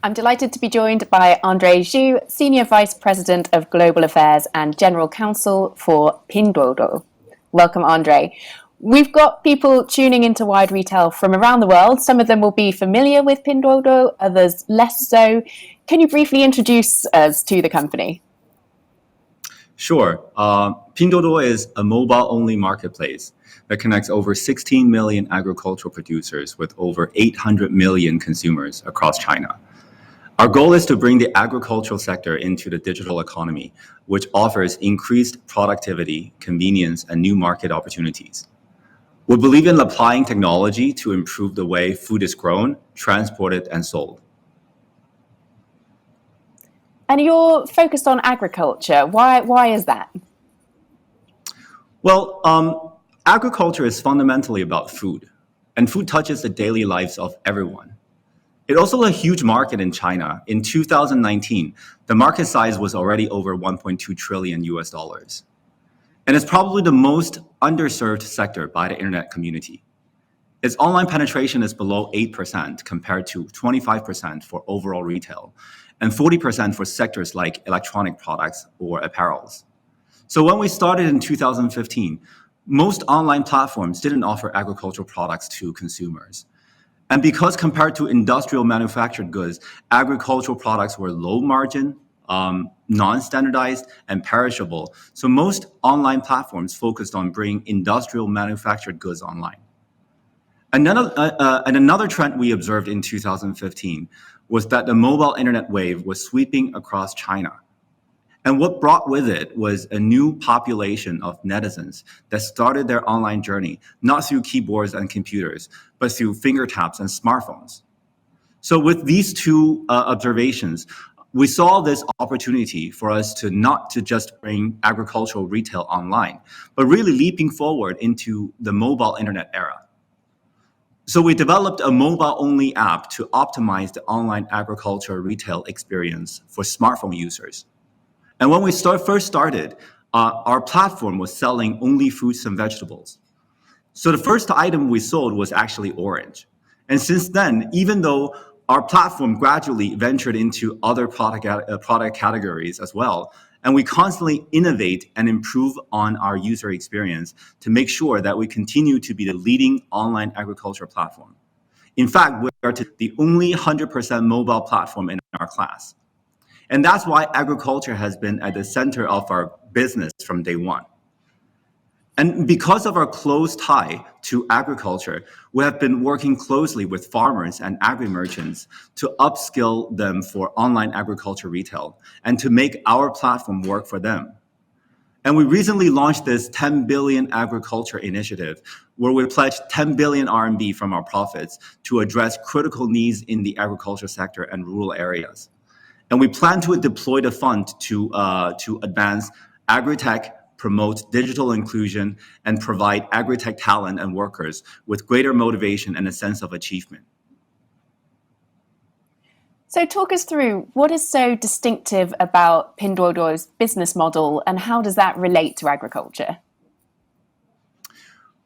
I'm delighted to be joined by Andre Zhu, Senior Vice President of Global Affairs and General Counsel for Pinduoduo. Welcome, Andre. We've got people tuning into Wide Retail from around the world. Some of them will be familiar with Pinduoduo, others less so. Can you briefly introduce us to the company? Sure. Pinduoduo is a mobile-only marketplace that connects over 16 million agricultural producers with over 800 million consumers across China. Our goal is to bring the agricultural sector into the digital economy, which offers increased productivity, convenience, and new market opportunities. We believe in applying technology to improve the way food is grown, transported, and sold. And you're focused on agriculture. Why is that? Well, agriculture is fundamentally about food, and food touches the daily lives of everyone. It also a huge market in China. In 2019, the market size was already over 1.2 trillion US dollars. And it's probably the most underserved sector by the internet community. Its online penetration is below 8% compared to 25% for overall retail and 40% for sectors like electronic products or apparels. So when we started in 2015, most online platforms didn't offer agricultural products to consumers. And because compared to industrial manufactured goods, agricultural products were low margin, non-standardized, and perishable. So most online platforms focused on bringing industrial manufactured goods online. Another trend we observed in 2015 was that the mobile internet wave was sweeping across China. And what brought with it was a new population of netizens that started their online journey, not through keyboards and computers, but through finger taps and smartphones. So with these two observations, we saw this opportunity for us to not to just bring agricultural retail online, but really leaping forward into the mobile internet era. So we developed a mobile-only app to optimize the online agriculture retail experience for smartphone users. And when we first started, our platform was selling only fruits and vegetables. So the first item we sold was actually orange. And since then, even though our platform gradually ventured into other product categories as well, and we constantly innovate and improve on our user experience to make sure that we continue to be the leading online agriculture platform. In fact, we are the only 100% mobile platform in our class. And that's why agriculture has been at the center of our business from day one. And because of our close tie to agriculture, we have been working closely with farmers and agri-merchants to upskill them for online agriculture retail and to make our platform work for them. And we recently launched this 10 billion agriculture initiative where we pledged 10 billion RMB from our profits to address critical needs in the agriculture sector and rural areas. And we plan to deploy the fund to advance agri-tech, promote digital inclusion, and provide agri-tech talent and workers with greater motivation and a sense of achievement. So talk us through what is so distinctive about Pinduoduo's business model and how does that relate to agriculture?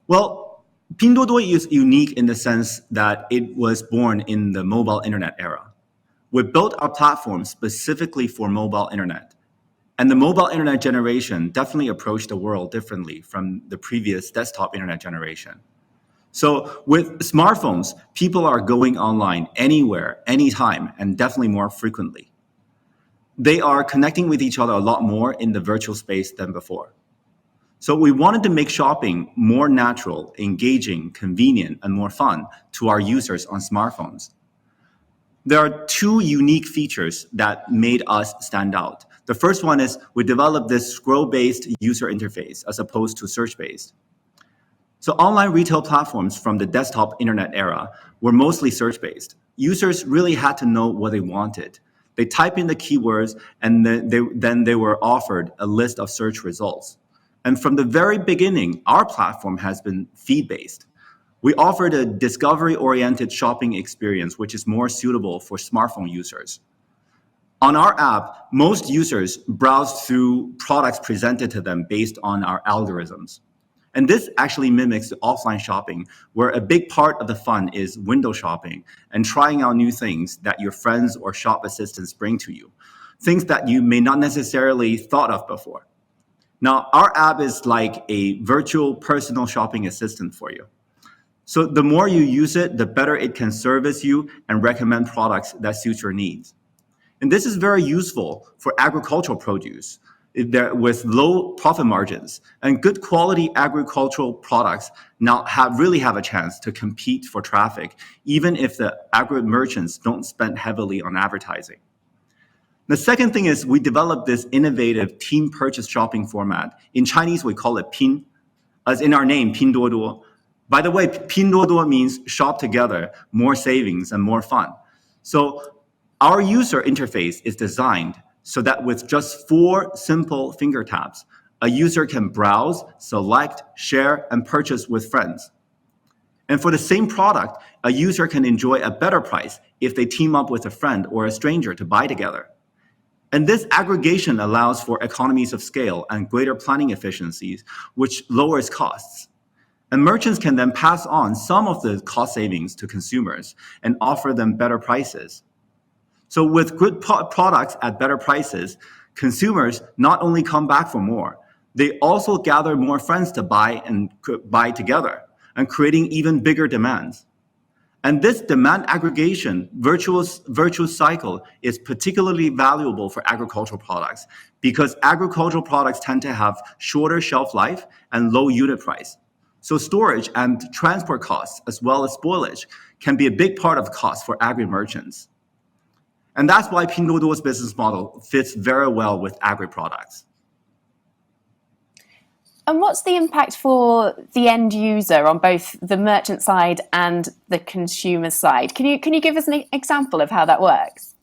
Well, Pinduoduo is unique in the sense that it was born in the mobile internet era. We built our platform specifically for mobile internet. And the mobile internet generation definitely approached the world differently from the previous desktop internet generation. So with smartphones, people are going online anywhere, anytime, and definitely more frequently. They are connecting with each other a lot more in the virtual space than before. So we wanted to make shopping more natural, engaging, convenient, and more fun to our users on smartphones. There are two unique features that made us stand out. The first one is we developed this scroll-based user interface as opposed to search-based. So online retail platforms from the desktop internet era were mostly search-based. Users really had to know what they wanted. They type in the keywords and then they were offered a list of search results. And from the very beginning, our platform has been feed-based. We offered a discovery-oriented shopping experience, which is more suitable for smartphone users. On our app, most users browse through products presented to them based on our algorithms. And this actually mimics the offline shopping, where a big part of the fun is window shopping and trying out new things that your friends or shop assistants bring to you, things that you may not necessarily thought of before. Now, our app is like a virtual personal shopping assistant for you. So the more you use it, the better it can service you and recommend products that suit your needs. And this is very useful for agricultural produce with low profit margins, and good quality agricultural products now really have a chance to compete for traffic, even if the agri merchants don't spend heavily on advertising. The second thing is we developed this innovative team purchase shopping format. In Chinese, we call it Pin, as in our name, Pinduoduo. By the way, Pinduoduo means shop together, more savings and more fun. So our user interface is designed so that with just 4 simple finger taps, a user can browse, select, share, and purchase with friends. And for the same product, a user can enjoy a better price if they team up with a friend or a stranger to buy together. And this aggregation allows for economies of scale and greater planning efficiencies, which lowers costs. And merchants can then pass on some of the cost savings to consumers and offer them better prices. So with good products at better prices, consumers not only come back for more, they also gather more friends to buy and buy together, and creating even bigger demands. And this demand aggregation virtuous cycle is particularly valuable for agricultural products because agricultural products tend to have shorter shelf life and low unit price. So storage and transport costs, as well as spoilage, can be a big part of cost for agri merchants. And that's why Pinduoduo's business model fits very well with agri products. And what's the impact for the end user on both the merchant side and the consumer side? Can you give us an example of how that works?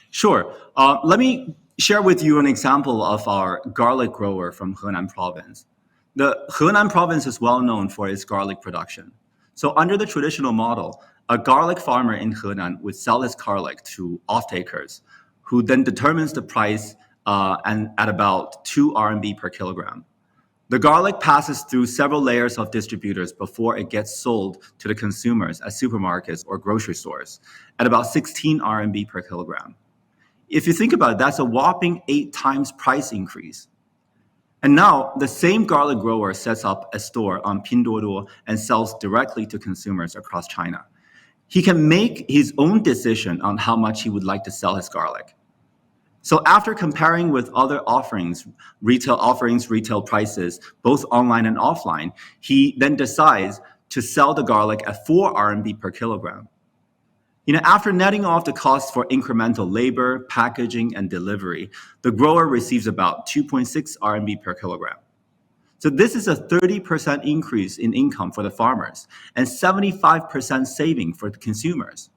Sure. Let me share with you an example of our garlic grower from Henan province. The Henan province is well known for its garlic production. So under the traditional model, a garlic farmer in Henan would sell his garlic to off-takers, who then determines the price and at about 2 RMB per kilogram. The garlic passes through several layers of distributors before it gets sold to the consumers at supermarkets or grocery stores at about 16 RMB per kilogram. If you think about it, that's a whopping 8 times price increase. And now the same garlic grower sets up a store on Pinduoduo and sells directly to consumers across China. He can make his own decision on how much he would like to sell his garlic. So after comparing with other retail prices, both online and offline, he then decides to sell the garlic at 4 RMB per kilogram. After netting off the costs for incremental labor, packaging, and delivery, the grower receives about 2.6 RMB per kilogram. So this is a 30% increase in income for the farmers and 75% saving for the consumers.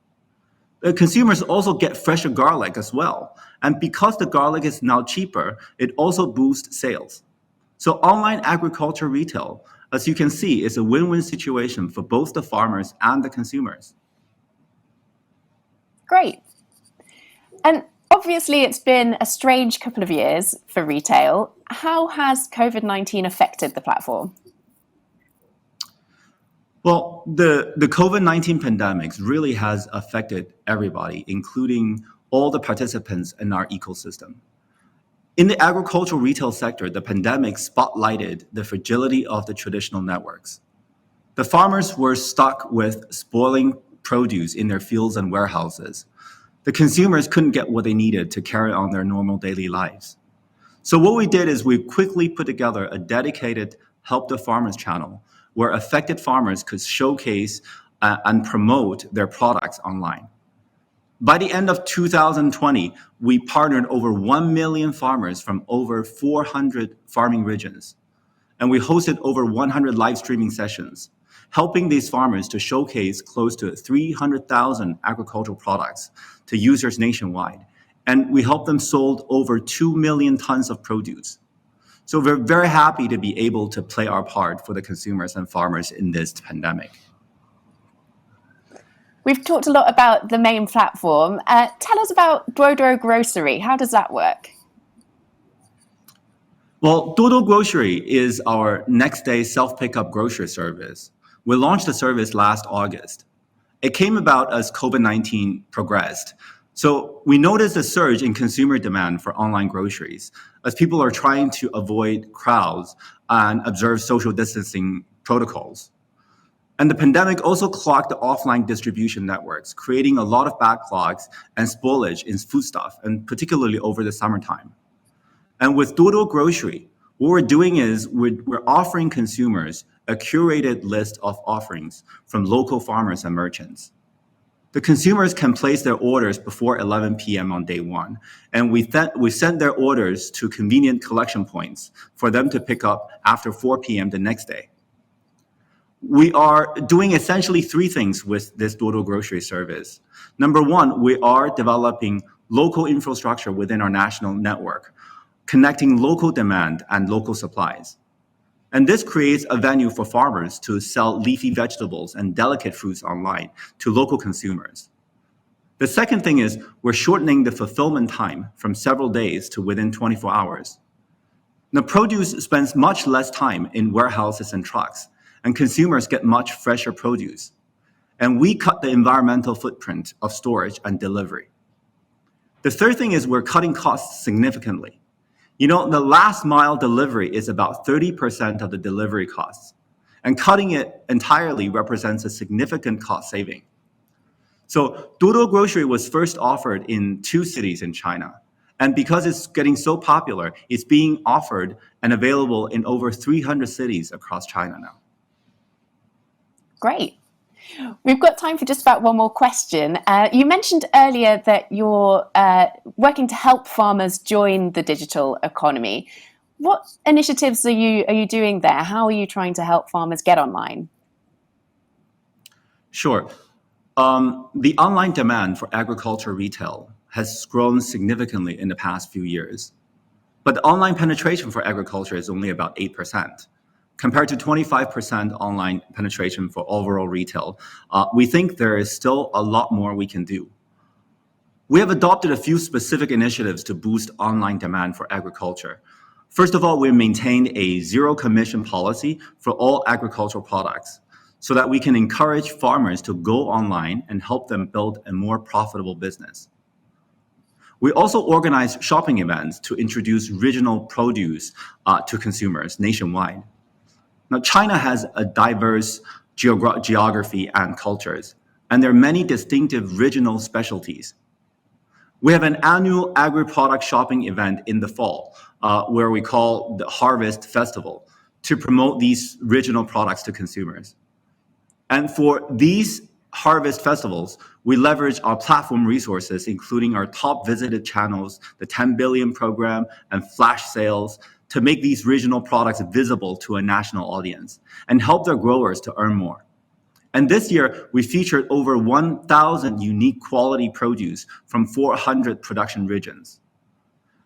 The consumers also get fresher garlic as well. And because the garlic is now cheaper, it also boosts sales. So online agriculture retail, as you can see, is a win-win situation for both the farmers and the consumers. Great. And obviously, it's been a strange couple of years for retail. How has COVID-19 affected the platform? Well, the COVID-19 pandemic really has affected everybody, including all the participants in our ecosystem. In the agricultural retail sector, the pandemic spotlighted the fragility of the traditional networks. The farmers were stuck with spoiling produce in their fields and warehouses. The consumers couldn't get what they needed to carry on their normal daily lives. So what we did is we quickly put together a dedicated Help the Farmers channel where affected farmers could showcase and promote their products online. By the end of 2020, we partnered over 1 million farmers from over 400 farming regions, and we hosted over 100 live streaming sessions, helping these farmers to showcase close to 300,000 agricultural products to users nationwide. And we helped them sold over 2 million tons of produce. So we're very happy to be able to play our part for the consumers and farmers in this pandemic. We've talked a lot about the main platform. Tell us about Duoduo Grocery. How does that work? Well, Dodo Grocery is our next day self-pickup grocery service. We launched the service last August. It came about as COVID-19 progressed. So we noticed a surge in consumer demand for online groceries as people are trying to avoid crowds and observe social distancing protocols. And the pandemic also clogged the offline distribution networks, creating a lot of backlogs and spoilage in foodstuff, and particularly over the summertime. And with Dodo Grocery, what we're doing is we're offering consumers a curated list of offerings from local farmers and merchants. The consumers can place their orders before 11 p.m. on day one, and we send their orders to convenient collection points for them to pick up after 4 p.m. the next day. We are doing essentially three things with this Dodo Grocery service. Number one, we are developing local infrastructure within our national network, connecting local demand and local supplies. And this creates a venue for farmers to sell leafy vegetables and delicate fruits online to local consumers. The second thing is we're shortening the fulfillment time from several days to within 24 hours. Now, produce spends much less time in warehouses and trucks, and consumers get much fresher produce. And we cut the environmental footprint of storage and delivery. The third thing is we're cutting costs significantly. You know, the last mile delivery is about 30% of the delivery costs, and cutting it entirely represents a significant cost saving. So Dodo Grocery was first offered in 2 cities in China. And because it's getting so popular, it's being offered and available in over 300 cities across China now. Great. We've got time for just about one more question. You mentioned earlier that you're working to help farmers join the digital economy. What initiatives are you doing there? How are you trying to help farmers get online? Sure. The online demand for agriculture retail has grown significantly in the past few years. But the online penetration for agriculture is only about 8%. Compared to 25% online penetration for overall retail, we think there is still a lot more we can do. We have adopted a few specific initiatives to boost online demand for agriculture. First of all, we maintained a zero commission policy for all agricultural products so that we can encourage farmers to go online and help them build a more profitable business. We also organize shopping events to introduce regional produce to consumers nationwide. Now, China has a diverse geography and cultures, and there are many distinctive regional specialties. We have an annual agri-product shopping event in the fall, where we call the Harvest Festival, to promote these regional products to consumers. And for these harvest festivals, we leverage our platform resources, including our top visited channels, the 10 billion program, and flash sales, to make these regional products visible to a national audience and help their growers to earn more. And this year, we featured over 1,000 unique quality produce from 400 production regions.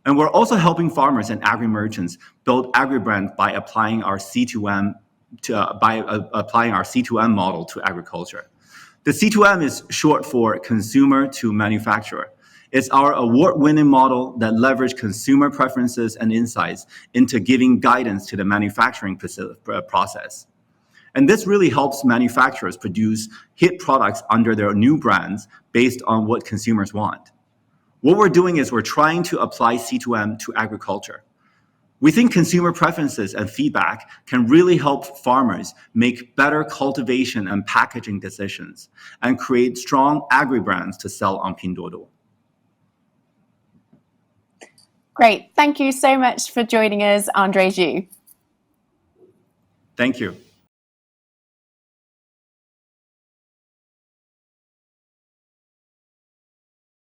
And we're also helping farmers and agri-merchants build agri-brand by applying our C2M model to agriculture. The C2M is short for consumer to manufacturer. It's our award-winning model that leverages consumer preferences and insights into giving guidance to the manufacturing process. And this really helps manufacturers produce hit products under their new brands based on what consumers want. What we're doing is we're trying to apply C2M to agriculture. We think consumer preferences and feedback can really help farmers make better cultivation and packaging decisions and create strong agri-brands to sell on Pinduoduo. Great. Thank you so much for joining us, Andre Zhu. Thank you.